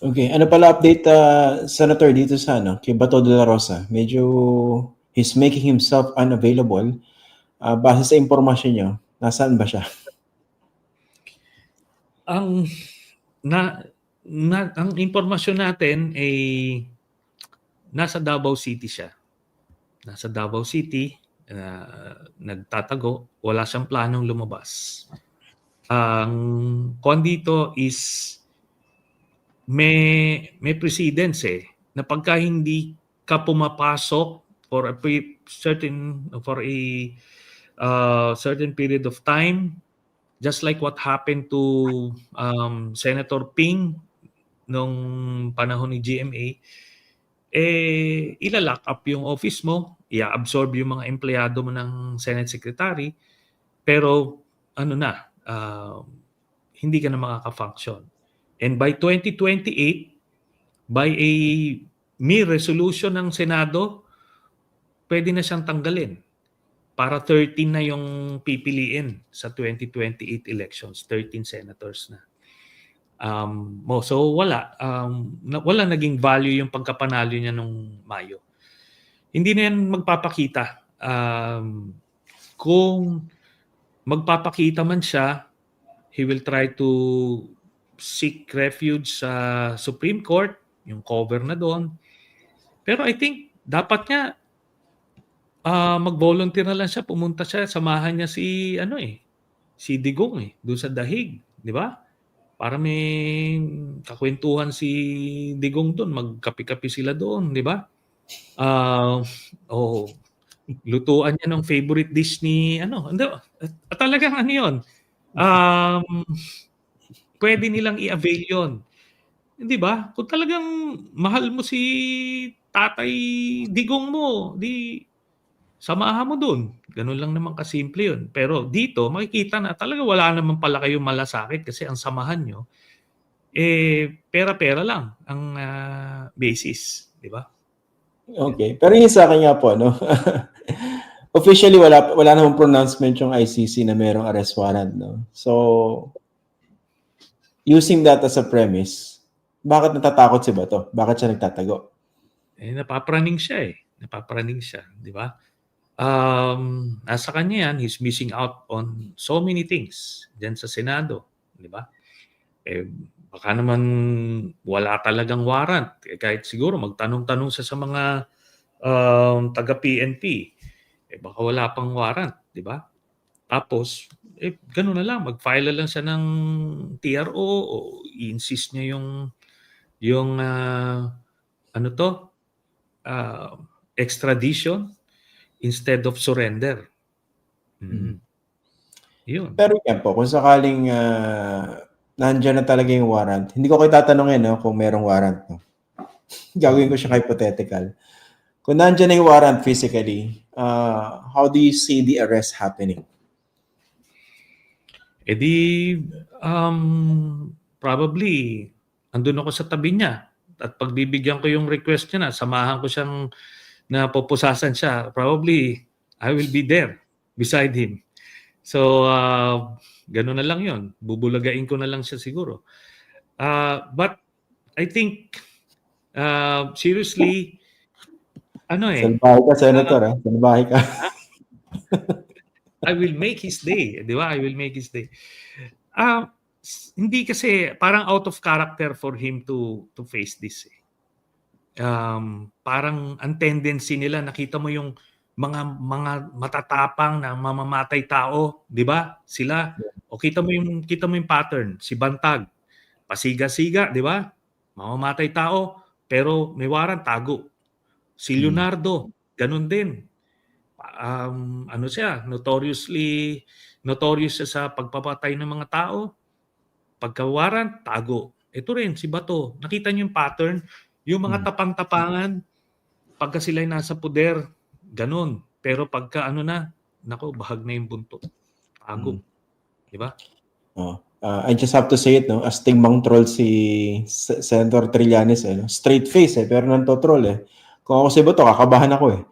Okay, ano pala update, Senator, dito sa ano, kay Bato de la Rosa? Medyo he's making himself unavailable. Base sa impormasyon niyo, nasaan ba siya? Ang ang impormasyon natin ay nasa Davao City siya. Nasa Davao City, nagtatago, wala siyang planong lumabas. Ang kuwan dito is may precedence na pagka hindi ka pumapasok for a certain period of time, just like what happened to Senator Ping nung panahon ni GMA, ilalock up yung office mo, i-absorb yung mga empleyado mo ng Senate Secretary, pero hindi ka na makaka-function. And by 2028, by a mere resolution ng Senado, pwede na siyang tanggalin. Para 13 na yung pipiliin sa 2028 elections, 13 senators na. So wala naging value yung pagkapanalo niya nung Mayo. Hindi na yan magpapakita. Kung magpapakita man siya, he will try to seek refuge sa Supreme Court, yung cover na doon. Pero I think dapat niya mag-volunteer na lang siya, pumunta siya, samahan niya si Digong doon sa Dahig, di ba? Para may kakwentuhan si Digong doon, magkape-kape sila doon, di ba? Lutuan niya ng favorite dish ni talagang yun. Pwede nilang i-avail yun. Di ba? Kung talagang mahal mo si Tatay Digong mo, di samahan mo dun. Ganun lang naman kasimple yun. Pero dito, makikita na talaga wala naman pala kayong malasakit kasi ang samahan nyo, pera-pera lang ang basis. Di ba? Okay. Pero yung sa akin nga po, no? Officially, wala namang pronouncement yung ICC na merong arrest warrant, no? So, using that as a premise, bakit natatakot si Bato? Bakit siya nagtatago? Napapraning siya Napapraning siya, di ba? Nasa kanya yan, he's missing out on so many things dyan sa Senado, di ba? Baka naman wala talagang warrant. Kahit siguro magtanong-tanong siya sa mga taga-PNP, baka wala pang warrant, di ba? Tapos, gano'n na lang, mag-file na lang siya ng TRO o i-insist niya yung extradition instead of surrender. Yun. Pero yan po, kung sakaling nandiyan na talaga yung warrant, hindi ko kayo tatanungin kung merong warrant. No? Gagawin ko siya hypothetical. Kung nandiyan na yung warrant physically, how do you see the arrest happening? Probably, andun ako sa tabi niya. At pagbibigyan ko yung request niya samahan ko siyang na pupusasan siya. Probably, I will be there beside him. So, gano'n na lang yun. Bubulagain ko na lang siya siguro. But, I think, seriously, Salbahe ka, Senator. Salbahe ka. I will make his day. Di ba? I will make his day. Hindi kasi parang out of character for him to face this. Parang ang tendency nila, nakita mo yung mga matatapang na mamamatay tao, 'di ba? Sila o kita mo yung pattern, si Bantag, pasiga-siga, 'di ba? Mamamatay tao pero may warrant, tago. Si Leonardo, ganun din. Siya, notorious siya sa pagpapatay ng mga tao. Pagka-warrant, tago. Ito rin si Bato. Nakita niyo yung pattern, yung mga tapang-tapangan pagka sila'y nasa poder, ganun. Pero pagka bahag na yung buntot. Tago. Di ba? I just have to say it, no? Astig mang troll si Senator Trillanes, no? Straight face, pero nanto-troll, Kung ako si Bato, kakabahan ako,